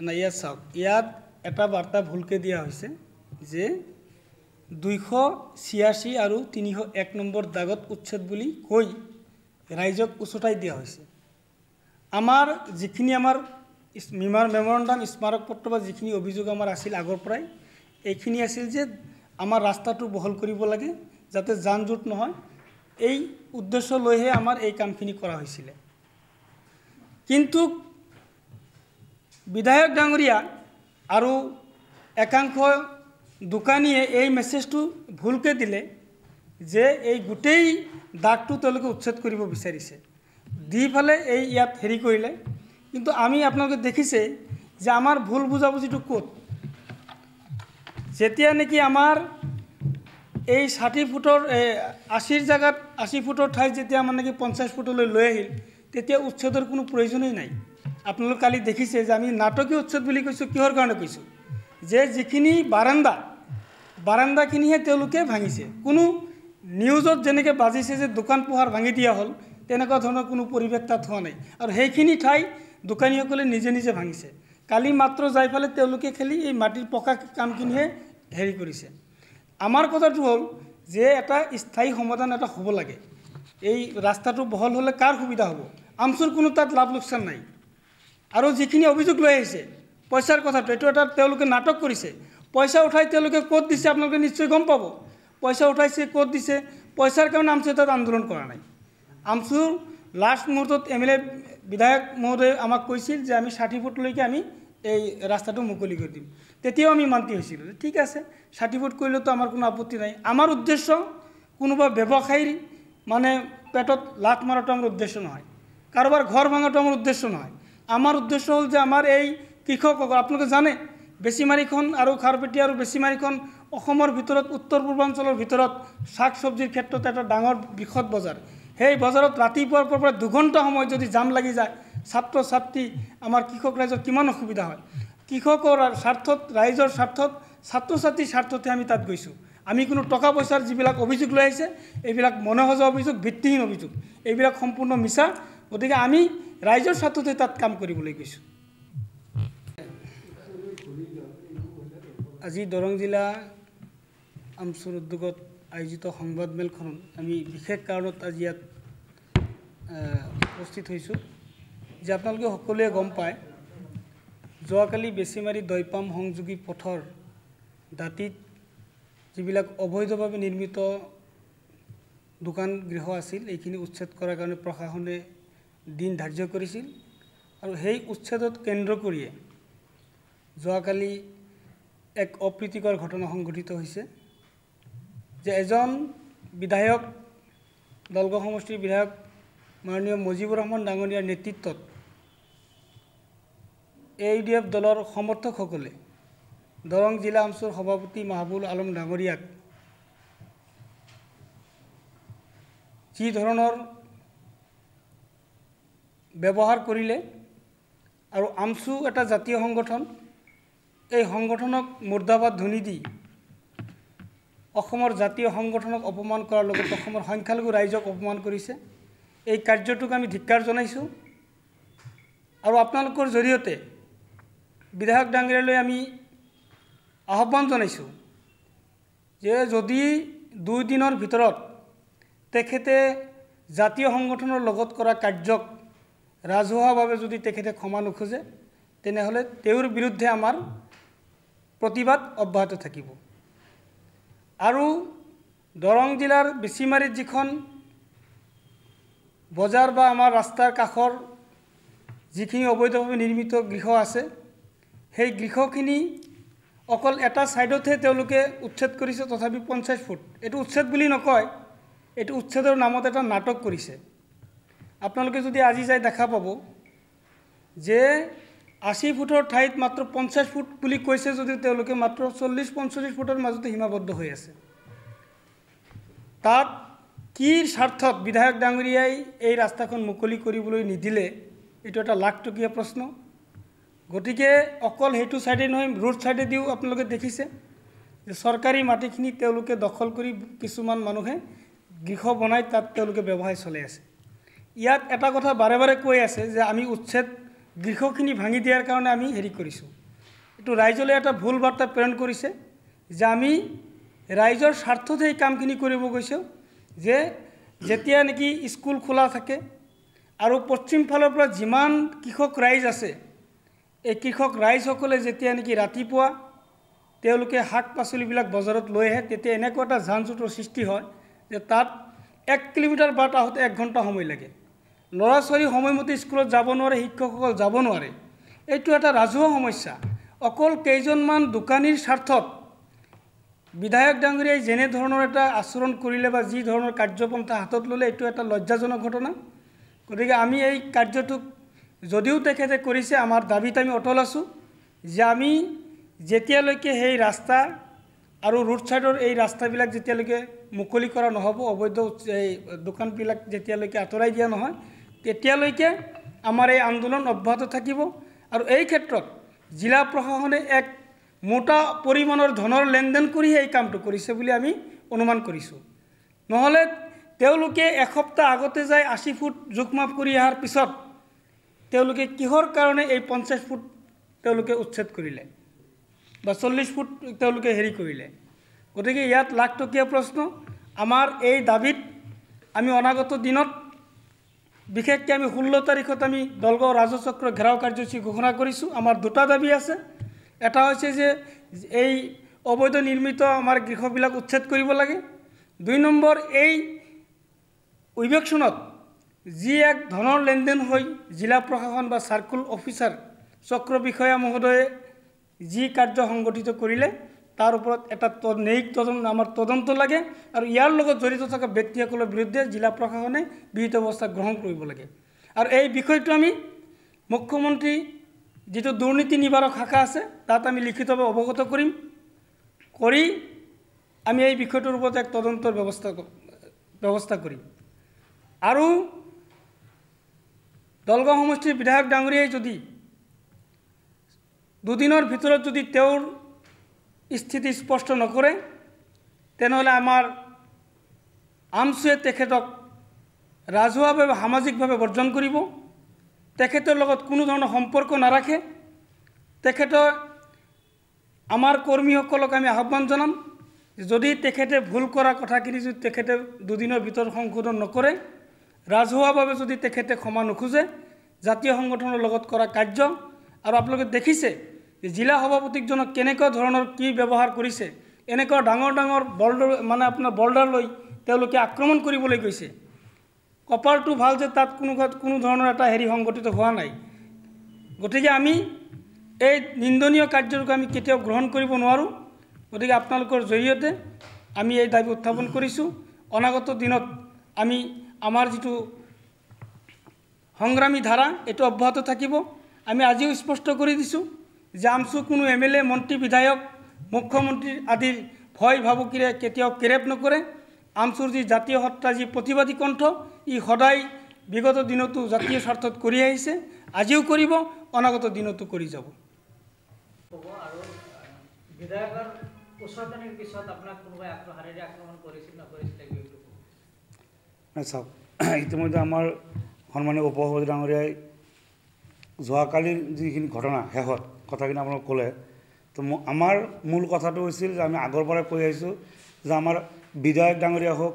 না ইয়াত চাওক, ইয়াত এটা বাৰ্তা ভুলকৈ দিয়া হৈছে যে 286 আৰু 301 নম্বৰ দাগত উচ্ছেদ বুলি কৈ ৰাইজক উচতাই দিয়া হৈছে। আমাৰ যিখিনি আমাৰ মেমৰেণ্ডাম স্মাৰক পত্ৰ বা যিখিনি অভিযোগ আমাৰ আছিল আগৰ পৰাই এইখিনি আছিল যে আমাৰ ৰাস্তাটো বহল কৰিব লাগে যাতে যান জঁট নহয়। এই উদ্দেশ্য লৈহে আমাৰ এই কামখিনি কৰা হৈছিলে। কিন্তু বিধায়ক ডাঙৰীয়া আৰু একাংশ দোকানীয়ে এই মেছেজটো ভুলকৈ দিলে যে এই গোটেই দাগটো তেওঁলোকে উচ্ছেদ কৰিব বিচাৰিছে, দি ফালে এই ইয়াত হেৰি কৰিলে। কিন্তু আমি আপোনালোকে দেখিছে যে আমাৰ ভুল বুজাবুজিটো ক'ত, যেতিয়া নেকি আমাৰ এই 60 ফুটৰ 80 জেগাত 80 ফুটৰ ঠাইত যেতিয়া মানে কি 50 ফুটলৈ লৈ আহিল তেতিয়া উচ্ছেদৰ কোনো প্ৰয়োজনেই নাই। আপোনালোকে কালি দেখিছে যে আমি নাটকীয় উচ্ছেদ বুলি কৈছোঁ। কিহৰ কাৰণে কৈছোঁ? যে যিখিনি বাৰাণ্ডাখিনিহে তেওঁলোকে ভাঙিছে। কোনো নিউজত যেনেকৈ বাজিছে যে দোকান পোহাৰ ভাঙি দিয়া হ'ল, তেনেকুৱা ধৰণৰ কোনো পৰিৱেশ তাত হোৱা নাই। আৰু সেইখিনি ঠাই দোকানীসকলে নিজে নিজে ভাঙিছে। কালি মাত্ৰ যাই ফালে তেওঁলোকে খালি এই মাটিৰ পকা কামখিনিহে হেৰি কৰিছে। আমাৰ কথাটো হ'ল যে এটা স্থায়ী সমাধান এটা হ'ব লাগে। এই ৰাস্তাটো বহল হ'লে কাৰ সুবিধা হ'ব? আমচুৰ কোনো তাত লাভ লোকচান নাই। আৰু যিখিনি অভিযোগ লৈ আহিছে পইচাৰ কথাটো, এইটো এটা তেওঁলোকে নাটক কৰিছে। পইচা উঠাই তেওঁলোকে ক'ত দিছে আপোনালোকে নিশ্চয় গম পাব। পইচা উঠাইছে ক'ত দিছে, পইচাৰ কাৰণে আমচুৱে তাত আন্দোলন কৰা নাই। আমচুৰ লাষ্ট মুহূৰ্তত MLA বিধায়ক মহোদয়ে আমাক কৈছিল যে আমি 60 ফুটলৈকে আমি এই ৰাস্তাটো মুকলি কৰি দিম। তেতিয়াও আমি মান্তি হৈছিলোঁ যে ঠিক আছে 60 ফুট কৰিলেতো আমাৰ কোনো আপত্তি নাই। আমাৰ উদ্দেশ্য কোনোবা ব্যৱসায়ীৰ মানে পেটত লাট মাৰাটো আমাৰ উদ্দেশ্য নহয়, কাৰোবাৰ ঘৰ ভাঙাটো আমাৰ উদ্দেশ্য নহয়। আমাৰ উদ্দেশ্য হ'ল যে আমাৰ এই কৃষকসকল, আপোনালোকে জানে বেচিমাৰিখন আৰু খাৰপেটীয়া আৰু বেচিমাৰিখন অসমৰ ভিতৰত উত্তৰ পূৰ্বাঞ্চলৰ ভিতৰত শাক চব্জিৰ ক্ষেত্ৰত এটা ডাঙৰ বৃহৎ বজাৰ। সেই বজাৰত ৰাতিপুৱাৰ পৰা 2 ঘণ্টা সময় যদি জাম লাগি যায়, ছাত্ৰ ছাত্ৰী আমাৰ কৃষক ৰাইজৰ কিমান অসুবিধা হয়। কৃষকৰ স্বাৰ্থত, ৰাইজৰ স্বাৰ্থত, ছাত্ৰ ছাত্ৰীৰ স্বাৰ্থতে আমি তাত গৈছোঁ। আমি কোনো টকা পইচাৰ যিবিলাক অভিযোগ লৈ আহিছে এইবিলাক মনসজা অভিযোগ, ভিত্তিহীন অভিযোগ, এইবিলাক সম্পূৰ্ণ মিছা। গতিকে আমি ৰাইজৰ স্বাৰ্থতে তাত কাম কৰিবলৈ গৈছোঁ। আজি দৰং জিলা আমচুৰ উদ্যোগত আয়োজিত সংবাদমেলখনত আমি বিশেষ কাৰণত আজি ইয়াত উপস্থিত হৈছোঁ যে আপোনালোকে সকলোৱে গম পায় যোৱাকালি বেচিমাৰি দৈপাম সংযোগী পথৰ দাঁতিত যিবিলাক অবৈধভাৱে নিৰ্মিত দোকান গৃহ আছিল এইখিনি উচ্ছেদ কৰাৰ কাৰণে প্ৰশাসনে দিন ধাৰ্য কৰিছিল। আৰু সেই উচ্ছেদত কেন্দ্ৰ কৰিয়ে যোৱাকালি এক অপ্ৰীতিকৰ ঘটনা সংঘটিত হৈছে যে এজন বিধায়ক, দলগড় সমষ্টিৰ বিধায়ক মাননীয় মুজিবুৰ ৰহমান ডাঙৰীয়াৰ নেতৃত্বত AUDF দলৰ সমৰ্থকসকলে দৰং জিলা আমচুৰ সভাপতি মাহবুব আলম ডাঙৰীয়াক যি ধৰণৰ ব্যৱহাৰ কৰিলে আৰু আমচু এটা জাতীয় সংগঠন, এই সংগঠনক মুৰ্দাবাদ ধ্বনি দি অসমৰ জাতীয় সংগঠনক অপমান কৰাৰ লগতে অসমৰ সংখ্যালঘু ৰাইজক অপমান কৰিছে। এই কাৰ্যটোক আমি ধিক্কাৰ জনাইছোঁ। আৰু আপোনালোকৰ জৰিয়তে বিধায়ক ডাঙৰীয়ালৈ আমি আহ্বান জনাইছোঁ যে যদি 2 দিনৰ ভিতৰত তেখেতে জাতীয় সংগঠনৰ লগত কৰা কাৰ্যক ৰাজহুৱাভাৱে যদি তেখেতে ক্ষমা নোখোজে তেনেহ'লে তেওঁৰ বিৰুদ্ধে আমাৰ প্ৰতিবাদ অব্যাহত থাকিব। আৰু দৰং জিলাৰ বেচিমাৰিত যিখন বজাৰ বা আমাৰ ৰাস্তাৰ কাষৰ যিখিনি অবৈধভাৱে নিৰ্মিত গৃহ আছে সেই গৃহখিনি অকল এটা ছাইডতহে তেওঁলোকে উচ্ছেদ কৰিছে, তথাপি 50 ফুট। এইটো উচ্ছেদ বুলি নকয়, এইটো উচ্ছেদৰ নামত এটা নাটক কৰিছে। আপোনালোকে যদি আজি যাই দেখা পাব যে 80 ফুটৰ ঠাইত মাত্ৰ 50 ফুট বুলি কৈছে যদিও তেওঁলোকে মাত্ৰ 40-45 ফুটৰ মাজতে সীমাবদ্ধ হৈ আছে। তাত কি স্বাৰ্থত বিধায়ক ডাঙৰীয়াই এই ৰাস্তাখন মুকলি কৰিবলৈ নিদিলে এইটো এটা লাখটকীয়া প্ৰশ্ন। গতিকে অকল সেইটো ছাইডে নহয়, ৰোড ছাইডে দিও আপোনালোকে দেখিছে যে চৰকাৰী মাটিখিনি তেওঁলোকে দখল কৰি কিছুমান মানুহে গৃহ বনাই তাত তেওঁলোকে ব্যৱসায় চলাই আছে। ইয়াত এটা কথা বাৰে বাৰে কৈ আছে যে আমি উচ্ছেদ গৃহখিনি ভাঙি দিয়াৰ কাৰণে আমি হেৰি কৰিছোঁ। এইটো ৰাইজলৈ এটা ভুল বাৰ্তা প্ৰেৰণ কৰিছে যে আমি ৰাইজৰ স্বাৰ্থতে এই কামখিনি কৰিব গৈছোঁ। যে যেতিয়া নেকি স্কুল খোলা থাকে আৰু পশ্চিম ফালৰ পৰা যিমান কৃষক ৰাইজ আছে, এই কৃষক ৰাইজসকলে যেতিয়া নেকি ৰাতিপুৱা তেওঁলোকে শাক পাচলিবিলাক বজাৰত লৈ আহে, তেতিয়া এনেকুৱা এটা যান জঁটৰ সৃষ্টি হয় যে তাত 1 কিলোমিটাৰ বাট আহোঁতে 1 ঘণ্টা সময় লাগে। ল'ৰা ছোৱালী সময়মতে স্কুলত যাব নোৱাৰে, শিক্ষকসকল যাব নোৱাৰে। এইটো এটা ৰাজহুৱা সমস্যা। অকল কেইজনমান দোকানীৰ স্বাৰ্থত বিধায়ক ডাঙৰীয়াই যেনে ধৰণৰ এটা আচৰণ কৰিলে বা যি ধৰণৰ কাৰ্যপন্থা হাতত ল'লে, এইটো এটা লজ্জাজনক ঘটনা। গতিকে আমি এই কাৰ্যটোক যদিও তেখেতে কৰিছে, আমাৰ দাবীত আমি অটল আছোঁ যে আমি যেতিয়ালৈকে সেই ৰাস্তা আৰু ৰোড ছাইডৰ এই ৰাস্তাবিলাক যেতিয়ালৈকে মুকলি কৰা নহ'ব, অবৈধ এই দোকানবিলাক যেতিয়ালৈকে আঁতৰাই দিয়া নহয়, তেতিয়ালৈকে আমাৰ এই আন্দোলন অব্যাহত থাকিব। আৰু এই ক্ষেত্ৰত জিলা প্ৰশাসনে এক মোটা পৰিমাণৰ ধনৰ লেনদেন কৰিহে এই কামটো কৰিছে বুলি আমি অনুমান কৰিছোঁ। নহ'লে তেওঁলোকে এসপ্তাহ আগতে যায় 80 ফুট জোখমাপ কৰি অহাৰ পিছত তেওঁলোকে কিহৰ কাৰণে এই 50 ফুট তেওঁলোকে উচ্ছেদ কৰিলে বা 40 ফুট তেওঁলোকে হেৰি কৰিলে। গতিকে ইয়াত লাখটকীয়া প্ৰশ্ন। আমাৰ এই দাবীত আমি অনাগত দিনত বিশেষকৈ আমি 16 তাৰিখত আমি দলগাঁও ৰাজচক্ৰ ঘেৰাও কাৰ্যসূচী ঘোষণা কৰিছোঁ। আমাৰ দুটা দাবী আছে। এটা হৈছে যে এই অবৈধ নিৰ্মিত আমাৰ গৃহবিলাক উচ্ছেদ কৰিব লাগে। 2 নম্বৰ, এই ইভেকশ্যনত যি এক ধনৰ লেনদেন হৈ জিলা প্ৰশাসন বা চাৰ্কুল অফিচাৰ চক্ৰ বিষয়া মহোদয়ে যি কাৰ্য সংগঠিত কৰিলে তাৰ ওপৰত এটা ন্যায়িক তদন্ত লাগে আৰু ইয়াৰ লগত জড়িত থকা ব্যক্তিসকলৰ বিৰুদ্ধে জিলা প্ৰশাসনে বিহিত ব্যৱস্থা গ্ৰহণ কৰিব লাগে। আৰু এই বিষয়টো আমি মুখ্যমন্ত্ৰী যিটো দুৰ্নীতি নিবাৰক শাখা আছে তাত আমি লিখিতভাৱে অৱগত কৰিম, কৰি আমি এই বিষয়টোৰ ওপৰত এক তদন্তৰ ব্যৱস্থা কৰিম। আৰু দলগাঁও সমষ্টিৰ বিধায়ক ডাঙৰীয়াই যদি 2 দিনৰ ভিতৰত যদি তেওঁৰ স্থিতি স্পষ্ট নকৰে, তেনেহ'লে আমাৰ আমচুৱে তেখেতক ৰাজহুৱাভাৱে সামাজিকভাৱে বৰ্জন কৰিব। তেখেতৰ লগত কোনো ধৰণৰ সম্পৰ্ক নাৰাখে। তেখেতৰ আমাৰ কৰ্মীসকলক আমি আহ্বান জনাম যদি তেখেতে ভুল কৰা কথাখিনি যদি তেখেতে 2 দিনৰ ভিতৰত সংশোধন নকৰে, ৰাজহুৱাভাৱে যদি তেখেতে ক্ষমা নোখোজে, জাতীয় সংগঠনৰ লগত কৰা কাৰ্য আৰু আপোনালোকে দেখিছে যে জিলা সভাপতিজনক কেনেকুৱা ধৰণৰ কি ব্যৱহাৰ কৰিছে। এনেকুৱা ডাঙৰ ডাঙৰ বল্ডাৰ লৈ তেওঁলোকে আক্ৰমণ কৰিবলৈ গৈছে। কপালটো ভাল যে তাত কোনো ধৰণৰ এটা হেৰি সংগঠিত হোৱা নাই। গতিকে আমি এই নিন্দনীয় কাৰ্যক আমি কেতিয়াও গ্ৰহণ কৰিব নোৱাৰোঁ। গতিকে আপোনালোকৰ জৰিয়তে আমি এই দাবী উত্থাপন কৰিছোঁ। অনাগত দিনত আমি আমাৰ যিটো সংগ্ৰামী ধাৰা এইটো অব্যাহত থাকিব। আমি আজিও স্পষ্ট কৰি দিছোঁ যে আমচু কোনো MLA, মন্ত্ৰী, বিধায়ক, মুখ্যমন্ত্ৰী আদিৰ ভয় ভাবুকিৰে কেতিয়াও কেৰেপ নকৰে। আমচুৰ যি জাতীয় সত্তা, যি প্ৰতিবাদী কণ্ঠ, ই সদায় বিগত দিনতো জাতীয় স্বাৰ্থত কৰি আহিছে, আজিও কৰিব, অনাগত দিনতো কৰি যাব। চাওক, ইতিমধ্যে আমাৰ সন্মানীয় উপসভাপতি ডাঙৰীয়াই যোৱাকালিৰ যিখিনি ঘটনা শেষত কথাখিনি আপোনালোক ক'লে, তো আমাৰ মূল কথাটো হৈছিল যে আমি আগৰ পৰাই কৈ আহিছোঁ যে আমাৰ বিধায়ক ডাঙৰীয়া হওক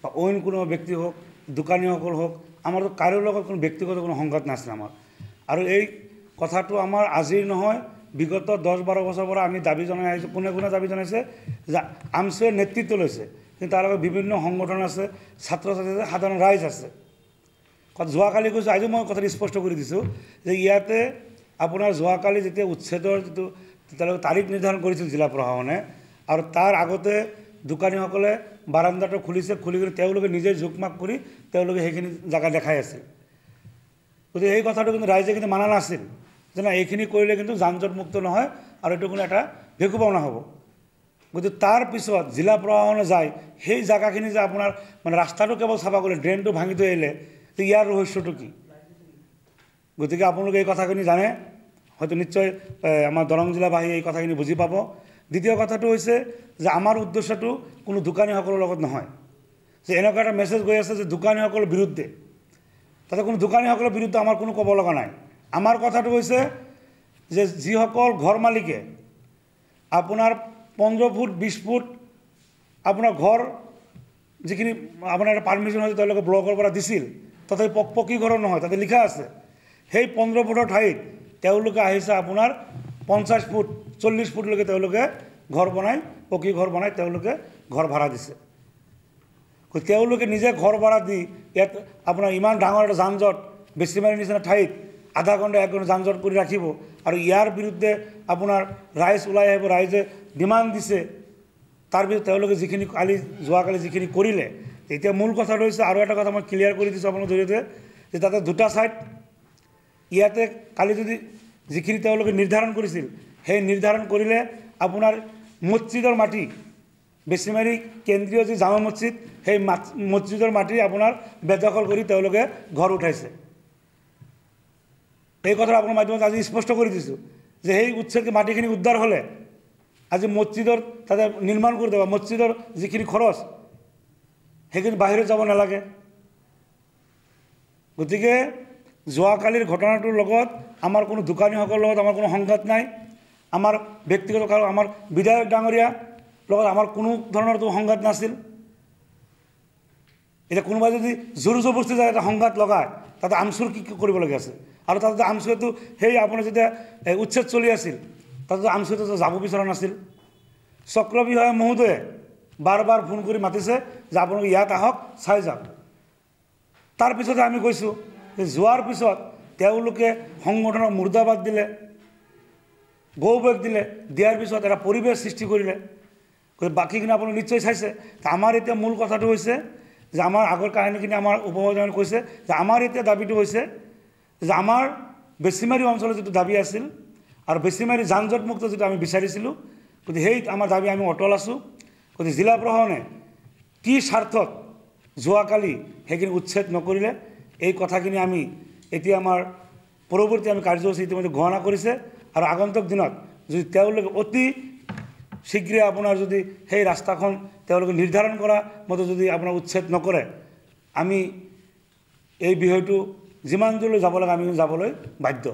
বা অইন কোনো ব্যক্তি হওক, দোকানীসকল হওক, আমাৰতো কাৰো লগত কোনো ব্যক্তিগত কোনো সংঘাত নাছিল আমাৰ। আৰু এই কথাটো আমাৰ আজিৰ নহয়, বিগত 10-12 বছৰৰ পৰা আমি দাবী জনাই আহিছোঁ। কোনে কোনে দাবী জনাইছে যে আমচুৱে নেতৃত্ব লৈছে, কিন্তু তাৰ লগত বিভিন্ন সংগঠন আছে, ছাত্ৰ ছাত্ৰী আছে, সাধাৰণ ৰাইজ আছে। যোৱাকালি কৈছোঁ, আজিও মই কথাটো স্পষ্ট কৰি দিছোঁ যে ইয়াতে আপোনাৰ যোৱাকালি যেতিয়া উচ্ছেদৰ যিটো তেওঁলোকে তাৰিখ নিৰ্ধাৰণ কৰিছিল জিলা প্ৰশাসনে, আৰু তাৰ আগতে দোকানীসকলে বাৰাণ্ডাটো খুলিছে, খুলি কৰি তেওঁলোকে নিজে জোখমাখ কৰি তেওঁলোকে সেইখিনি জেগা দেখাই আছিল। গতিকে এই কথাটো কিন্তু ৰাইজে কিন্তু মানা নাছিল যে না, এইখিনি কৰিলে কিন্তু যান জঁট মুক্ত নহয় আৰু এইটো কোনো এটা ভেকুৱাওনা হ'ব। গতিকে তাৰপিছত জিলা প্ৰশাসনে যায় সেই জেগাখিনি যে আপোনাৰ ৰাস্তাটো কেৱল চাফা কৰিলে, ড্ৰেইনটো ভাঙি থৈ আহিলে, তো ইয়াৰ ৰহস্যটো কি? গতিকে আপোনালোকে এই কথাখিনি জানে, হয়তো নিশ্চয় আমাৰ দৰং জিলাবাসী এই কথাখিনি বুজি পাব। দ্বিতীয় কথাটো হৈছে যে আমাৰ উদ্দেশ্যটো কোনো দোকানীসকলৰ লগত নহয়, যে এনেকুৱা এটা মেছেজ গৈ আছে যে দোকানীসকলৰ বিৰুদ্ধে। তাতে কোনো দোকানীসকলৰ বিৰুদ্ধে আমাৰ কোনো ক'ব লগা নাই। আমাৰ কথাটো হৈছে যে যিসকল ঘৰ মালিকে আপোনাৰ 15 ফুট 20 ফুট আপোনাৰ ঘৰ যিখিনি আপোনাৰ পাৰ্মিশ্যন হৈছে তেওঁলোকে ব্লকৰ পৰা দিছিল, তাতে পকী ঘৰৰ নহয়, তাতে লিখা আছে সেই 15 ফুটৰ ঠাইত তেওঁলোকে আহিছে আপোনাৰ 50 ফুট 40 ফুটলৈকে তেওঁলোকে ঘৰ বনাই পকী ঘৰ বনাই তেওঁলোকে ঘৰ ভাড়া দিছে। তেওঁলোকে নিজে ঘৰ ভাড়া দি ইয়াত আপোনাৰ ইমান ডাঙৰ এটা যানজঁট বেছিমাৰীৰ নিচিনা ঠাইত আধা ঘণ্টা 1 ঘণ্টা যানজঁট কৰি ৰাখিব আৰু ইয়াৰ বিৰুদ্ধে আপোনাৰ ৰাইজ ওলাই আহিব, ৰাইজে ডিমাণ্ড দিছে। তাৰ পিছত তেওঁলোকে যিখিনি যোৱাকালি যিখিনি কৰিলে, এতিয়া মূল কথাটো হৈছে আৰু এটা কথা মই ক্লিয়াৰ কৰি দিছোঁ আপোনাৰ জৰিয়তে যে তাতে দুটা ছাইড ইয়াতে কালি যদি যিখিনি তেওঁলোকে নিৰ্ধাৰণ কৰিছিল সেই নিৰ্ধাৰণ কৰিলে আপোনাৰ মছজিদৰ মাটি বেছিমাৰী কেন্দ্ৰীয় যি জামা মছজিদ সেই মছজিদৰ মাটি আপোনাৰ বেদখল কৰি তেওঁলোকে ঘৰ উঠাইছে। এই কথা আপোনাৰ মাধ্যমত আজি স্পষ্ট কৰি দিছোঁ যে সেই উচ্ছেদ মাটিখিনি উদ্ধাৰ হ'লে আজি মছজিদৰ তাতে নিৰ্মাণ কৰি দেব, মছজিদৰ যিখিনি খৰচ সেইখিনি বাহিৰত যাব নালাগে। গতিকে যোৱাকালিৰ ঘটনাটোৰ লগত আমাৰ কোনো দোকানীসকলৰ লগত আমাৰ কোনো সংঘাত নাই, আমাৰ ব্যক্তিগত কাৰণ আমাৰ বিধায়ক ডাঙৰীয়া লগত আমাৰ কোনো ধৰণৰ সংঘাত নাছিল। এতিয়া কোনোবাই যদি জোৰ জবৰদস্তি যায় এটা সংঘাত লগায় তাতে আমচুৰ কি কৰিবলগীয়া আছে, আৰু তাতে আমচুৰেতো সেই আপোনাৰ যেতিয়া উচ্ছেদ চলি আছিল তাতে আমচুৰেতো যাব বিচৰা নাছিল। চক্ৰবিষয়া মহোদয়ে বাৰ বাৰ ফোন কৰি মাতিছে যে আপোনালোকে ইয়াত আহক চাই যাওক। তাৰপিছতে আমি কৈছোঁ যে যোৱাৰ পিছত তেওঁলোকে সংগঠনক মুৰ্দাবাদ দিলে, গৌবেগ দিলে, দিয়াৰ পিছত এটা পৰিৱেশ সৃষ্টি কৰিলে। বাকীখিনি আপোনালোকে নিশ্চয় চাইছে। আমাৰ এতিয়া মূল কথাটো হৈছে যে আমাৰ আগৰ কাহিনীখিনি আমাৰ উপসভাপতিয়ে কৈছে যে আমাৰ এতিয়া দাবীটো হৈছে যে আমাৰ বেছিমাৰী অঞ্চলৰ যিটো দাবী আছিল আৰু বেছিমাৰী যানজঁটমুক্ত যিটো আমি বিচাৰিছিলোঁ, গতিকে সেই আমাৰ দাবী আমি অটল আছোঁ। গতিকে জিলা প্ৰশাসনে কি স্বাৰ্থত যোৱাকালি সেইখিনি উচ্ছেদ নকৰিলে এই কথাখিনি আমি এতিয়া আমাৰ পৰৱৰ্তী আমি কাৰ্যসূচী ইতিমধ্যে ঘোষণা কৰিছে আৰু আগন্তুক দিনত যদি তেওঁলোকে অতি শীঘ্ৰে আপোনাৰ যদি সেই ৰাস্তাখন তেওঁলোকে নিৰ্ধাৰণ কৰা মতে যদি আপোনাৰ উচ্ছেদ নকৰে আমি এই বিষয়টো যিমান দূৰলৈ যাব লাগে আমি যাবলৈ বাধ্য।